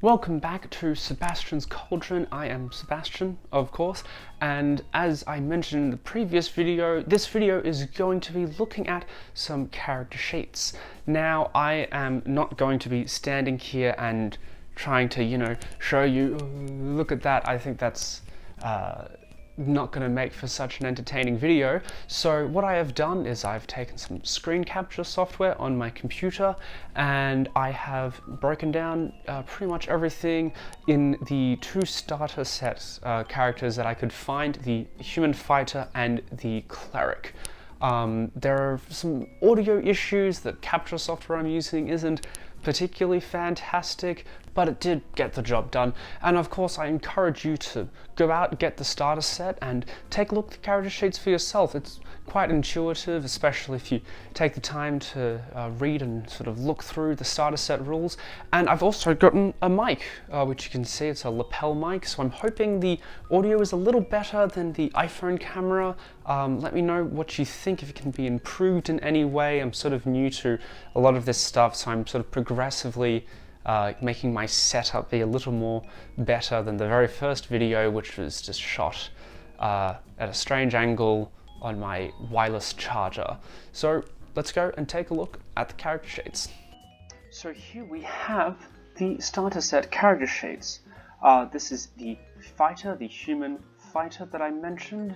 Welcome back to Sebastian's Cauldron. I am Sebastian, of course, and as I mentioned in the previous video, this video is going to be looking at some character sheets. Now, I am not going to be standing here and trying to, show you, look at that. I think that's not going to make for such an entertaining video. So what I have done is I've taken some screen capture software on my computer and I have broken down pretty much everything in the two starter set characters that I could find, the human fighter and the cleric. There are some audio issues. The capture software I'm using isn't particularly fantastic, but it did get the job done. And of course, I encourage you to go out, get the starter set, and take a look at the character sheets for yourself. It's quite intuitive, especially if you take the time to read and sort of look through the starter set rules. And I've also gotten a mic, which you can see it's a lapel mic, so I'm hoping the audio is a little better than the iPhone camera. Let me know what you think, if it can be improved in any way. I'm sort of new to a lot of this stuff, so I'm sort of progressively making my setup be a little more better than the very first video, which was just shot at a strange angle on my wireless charger. So let's go and take a look at the character sheets. So here we have the starter set character sheets. This is the fighter, the human fighter that I mentioned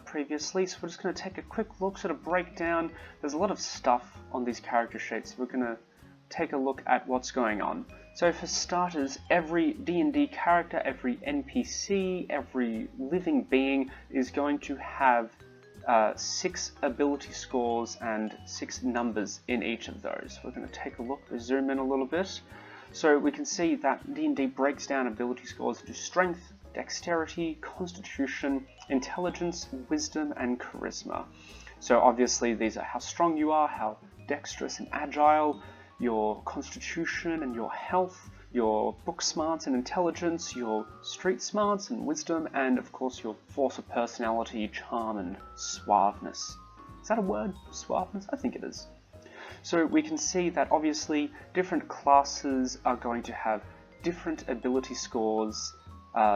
previously. So we're just going to take a quick look, sort of break down. There's a lot of stuff on these character sheets. We're going to take a look at what's going on. So for starters, every D&D character, every NPC, every living being is going to have 6 ability scores and 6 numbers in each of those. We're going to take a look, zoom in a little bit. So we can see that D&D breaks down ability scores into strength, dexterity, constitution, intelligence, wisdom, and charisma. So obviously these are how strong you are, how dexterous and agile, your constitution and your health, your book smarts and intelligence, your street smarts and wisdom, and of course your force of personality, charm, and suaveness. Is that a word? Suaveness? I think it is. So we can see that obviously different classes are going to have different ability scores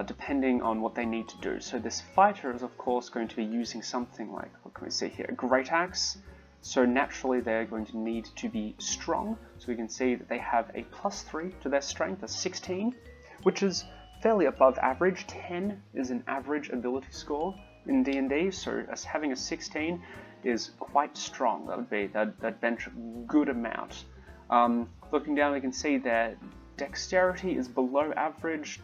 depending on what they need to do. So this fighter is of course going to be using something like, what can we see here, a great axe. So naturally they're going to need to be strong. So we can see that they have a +3 to their strength, a 16, which is fairly above average. 10 is an average ability score in D&D, so as having a 16 is quite strong. That'd bench a good amount. Looking down, we can see their dexterity is below average.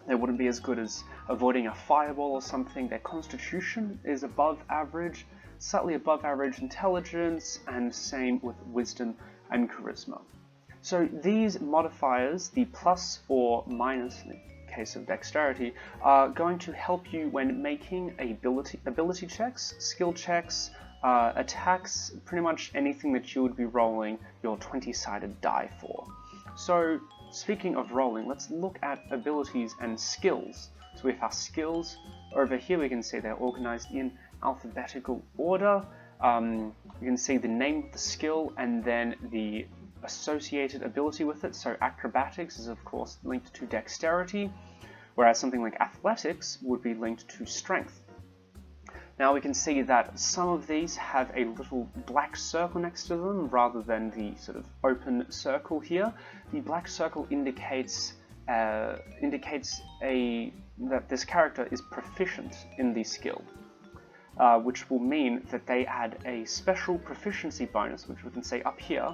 They wouldn't be as good as avoiding a fireball or something. Their constitution is above average, slightly above average intelligence, and same with wisdom and charisma. So these modifiers, the plus or minus in the case of dexterity, are going to help you when making ability checks, skill checks, attacks, pretty much anything that you would be rolling your 20-sided die for. So speaking of rolling, let's look at abilities and skills. So with our skills, over here we can see they're organized in alphabetical order. You can see the name of the skill and then the associated ability with it. So acrobatics is of course linked to dexterity, whereas something like athletics would be linked to strength. Now we can see that some of these have a little black circle next to them rather than the sort of open circle here. The black circle indicates that this character is proficient in the skill. Which will mean that they add a special proficiency bonus, which we can see up here,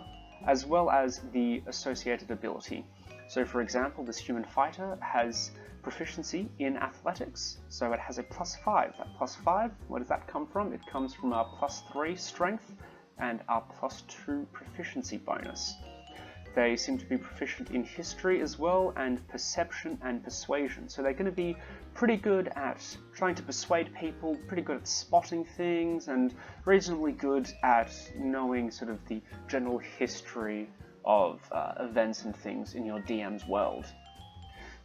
as well as the associated ability. So for example, this human fighter has proficiency in athletics, so it has a +5. That +5, where does that come from? It comes from our +3 strength and our +2 proficiency bonus. They seem to be proficient in history as well, and perception and persuasion. So they're going to be pretty good at trying to persuade people, pretty good at spotting things, and reasonably good at knowing sort of the general history of events and things in your DM's world.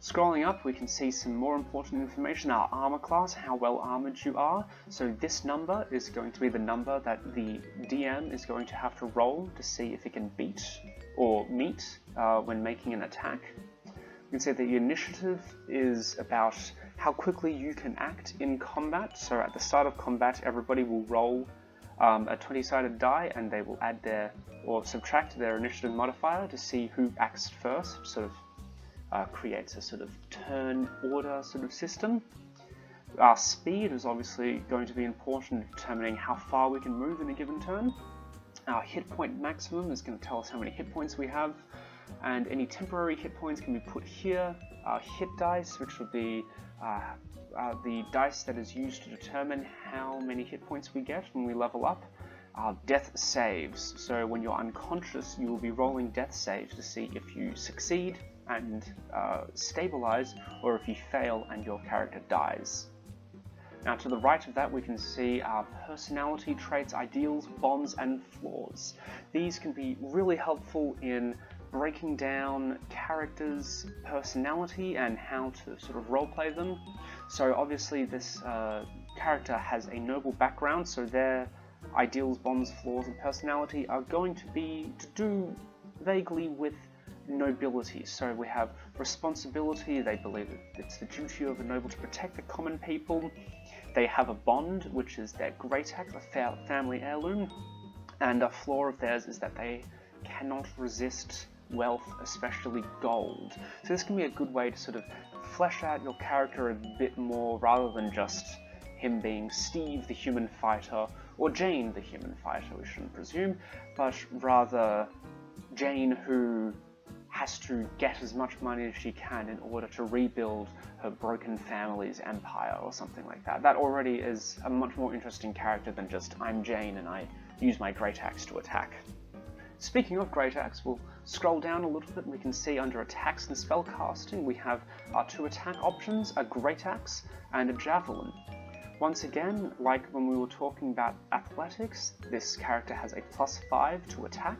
Scrolling up, we can see some more important information, our armor class, how well armored you are. So this number is going to be the number that the DM is going to have to roll to see if it can beat or meet when making an attack. You can see the initiative is about how quickly you can act in combat. So at the start of combat, everybody will roll a 20-sided die, and they will add their or subtract their initiative modifier to see who acts first. Sort of creates a sort of turn order sort of system. Our speed is obviously going to be important in determining how far we can move in a given turn. Our hit point maximum is going to tell us how many hit points we have, and any temporary hit points can be put here. Our hit dice, which would be the dice that is used to determine how many hit points we get when we level up. Our death saves, so when you're unconscious you will be rolling death saves to see if you succeed and stabilize, or if you fail and your character dies. Now to the right of that we can see our personality traits, ideals, bonds and flaws. These can be really helpful in breaking down characters' personality and how to sort of roleplay them. So obviously this character has a noble background, so their ideals, bonds, flaws and personality are going to be to do vaguely with nobility. So we have responsibility, they believe that it's the duty of a noble to protect the common people. They have a bond, which is their great axe, a family heirloom, and a flaw of theirs is that they cannot resist wealth, especially gold. So this can be a good way to sort of flesh out your character a bit more, rather than just him being Steve the human fighter, or Jane the human fighter, we shouldn't presume, but rather Jane who has to get as much money as she can in order to rebuild her broken family's empire or something like that. That already is a much more interesting character than just I'm Jane and I use my great axe to attack. Speaking of great axe, we'll scroll down a little bit and we can see under attacks and spellcasting we have our two attack options, a great axe and a javelin. Once again, like when we were talking about athletics, this character has a +5 to attack,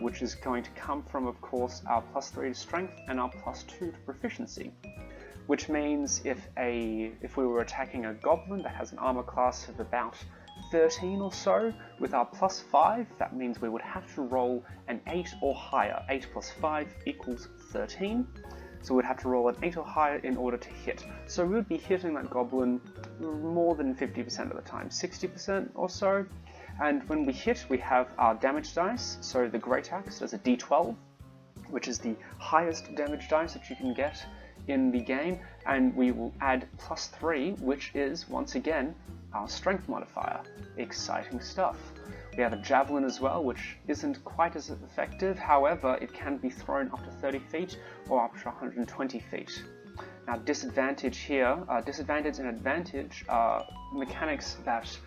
which is going to come from, of course, our +3 to strength and our +2 to proficiency. Which means if we were attacking a goblin that has an armor class of about 13 or so, with our +5, that means we would have to roll an 8 or higher. 8 + 5 = 13. So we'd have to roll an 8 or higher in order to hit. So we would be hitting that goblin more than 50% of the time, 60% or so. And when we hit, we have our damage dice. So the great axe does a d12, which is the highest damage dice that you can get in the game, and we will add +3, which is once again our strength modifier. Exciting stuff. We have a javelin as well, which isn't quite as effective, however it can be thrown up to 30 feet or up to 120 feet. Now disadvantage here, disadvantage and advantage are mechanics that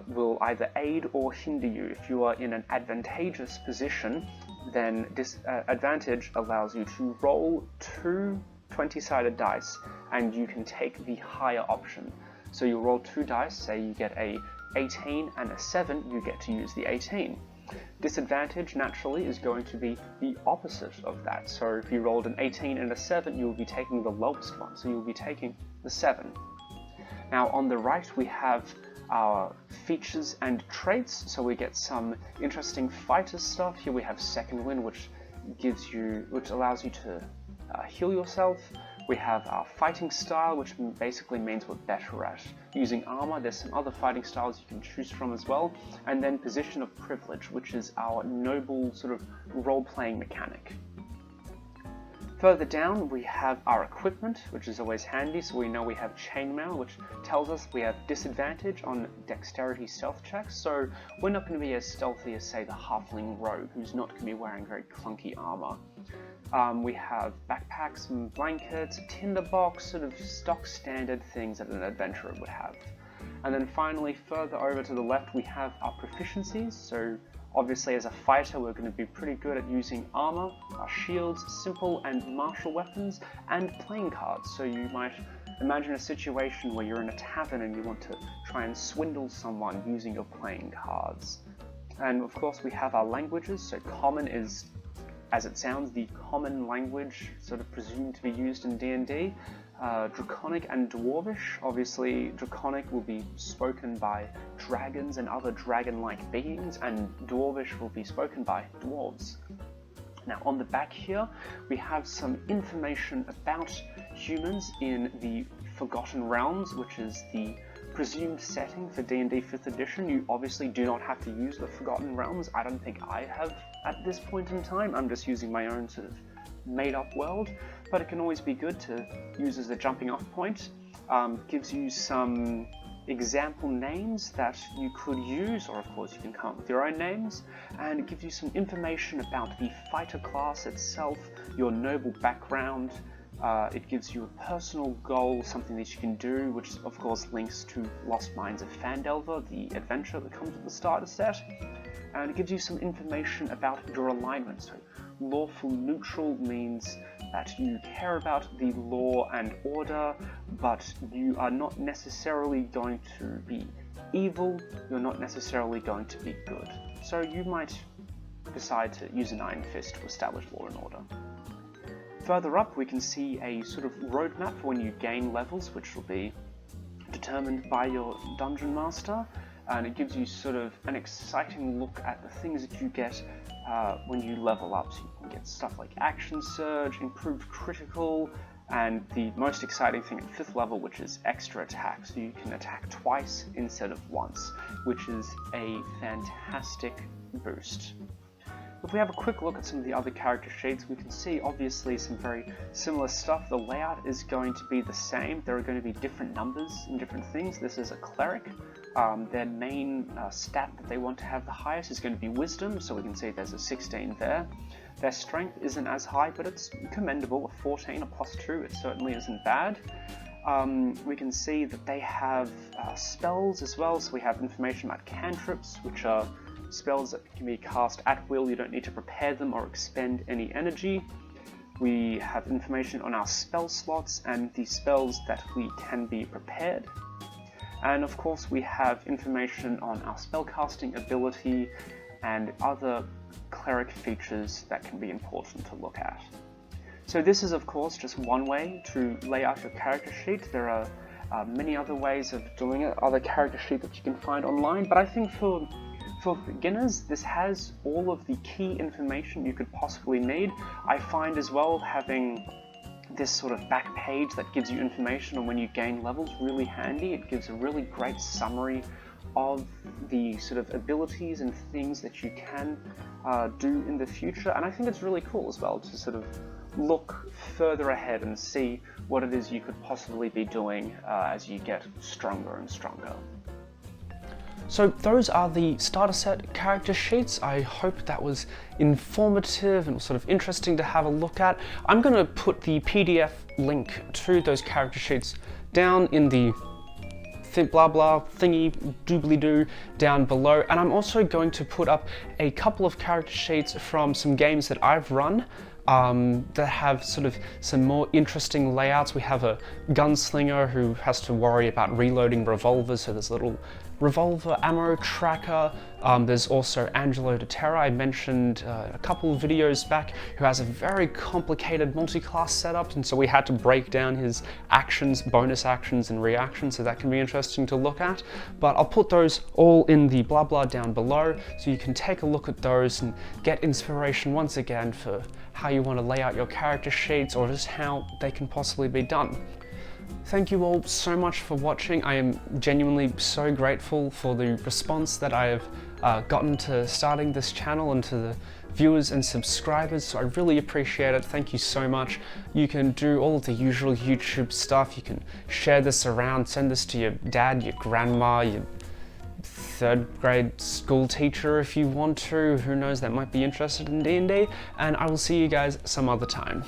will either aid or hinder you. If you are in an advantageous position, then disadvantage allows you to roll 2 20-sided dice and you can take the higher option. So you roll 2 dice, say you get a 18 and a 7, you get to use the 18. Disadvantage naturally is going to be the opposite of that. So if you rolled an 18 and a 7, you will be taking the lowest one, so you'll be taking the 7. Now on the right we have our features and traits, so we get some interesting fighter stuff. Here we have Second Wind, which allows you to heal yourself. We have our fighting style, which basically means we're better at using armor. There's some other fighting styles you can choose from as well. And then position of privilege, which is our noble sort of role-playing mechanic. Further down, we have our equipment, which is always handy, so we know we have chainmail, which tells us we have disadvantage on dexterity stealth checks, so we're not going to be as stealthy as, say, the halfling rogue, who's not going to be wearing very clunky armor. We have backpacks and blankets, a tinderbox, sort of stock standard things that an adventurer would have. And then finally, further over to the left, we have our proficiencies, so obviously as a fighter we're going to be pretty good at using armor, our shields, simple and martial weapons, and playing cards. So you might imagine a situation where you're in a tavern and you want to try and swindle someone using your playing cards. And of course we have our languages, so common is, as it sounds, the common language sort of presumed to be used in D&D. Draconic and Dwarvish. Obviously, Draconic will be spoken by dragons and other dragon-like beings, and Dwarvish will be spoken by dwarves. Now on the back here, we have some information about humans in the Forgotten Realms, which is the presumed setting for D&D 5th edition. You obviously do not have to use the Forgotten Realms. I don't think I have at this point in time. I'm just using my own sort of made-up world, but it can always be good to use as a jumping off point. Gives you some example names that you could use, or of course you can come up with your own names, and it gives you some information about the fighter class itself, your noble background. It gives you a personal goal, something that you can do, which of course links to Lost Mines of Phandelver, the adventure that comes with the starter set. And it gives you some information about your alignment. So lawful neutral means that you care about the law and order, but you are not necessarily going to be evil, you're not necessarily going to be good. So you might decide to use an Iron Fist to establish law and order. Further up, we can see a sort of roadmap for when you gain levels, which will be determined by your dungeon master, and it gives you sort of an exciting look at the things that you get when you level up. So you can get stuff like Action Surge, Improved Critical, and the most exciting thing at 5th level, which is Extra Attack. So you can attack twice instead of once, which is a fantastic boost. If we have a quick look at some of the other character sheets, we can see obviously some very similar stuff. The layout is going to be the same. There are going to be different numbers and different things. This is a cleric. Their main stat that they want to have the highest is going to be wisdom, so we can see there's a 16 there. Their strength isn't as high, but it's commendable. A 14, a +2, it certainly isn't bad. We can see that they have spells as well, so we have information about cantrips, which are spells that can be cast at will. You don't need to prepare them or expend any energy. We have information on our spell slots and the spells that we can be prepared. And of course we have information on our spellcasting ability and other cleric features that can be important to look at. So this is of course just one way to lay out your character sheet. There are many other ways of doing it, other character sheets that you can find online, but I think for beginners, this has all of the key information you could possibly need. I find as well having this sort of back page that gives you information on when you gain levels really handy. It gives a really great summary of the sort of abilities and things that you can do in the future, and I think it's really cool as well to sort of look further ahead and see what it is you could possibly be doing as you get stronger and stronger. So those are the starter set character sheets. I hope that was informative and sort of interesting to have a look at. I'm going to put the PDF link to those character sheets down in the blah blah thingy doobly doo down below, and I'm also going to put up a couple of character sheets from some games that I've run that have sort of some more interesting layouts. We have a gunslinger who has to worry about reloading revolvers, so there's a little revolver ammo tracker. There's also Angelo de Terra, I mentioned a couple of videos back, who has a very complicated multi-class setup, and so we had to break down his actions, bonus actions and reactions, so that can be interesting to look at. But I'll put those all in the blah blah down below, so you can take a look at those and get inspiration once again for how you want to lay out your character sheets, or just how they can possibly be done. Thank you all so much for watching. I am genuinely so grateful for the response that I have gotten to starting this channel, and to the viewers and subscribers, so I really appreciate it. Thank you so much. You can do all of the usual YouTube stuff. You can share this around, send this to your dad, your grandma, your 3rd grade school teacher if you want to. Who knows, that might be interested in D&D, and I will see you guys some other time.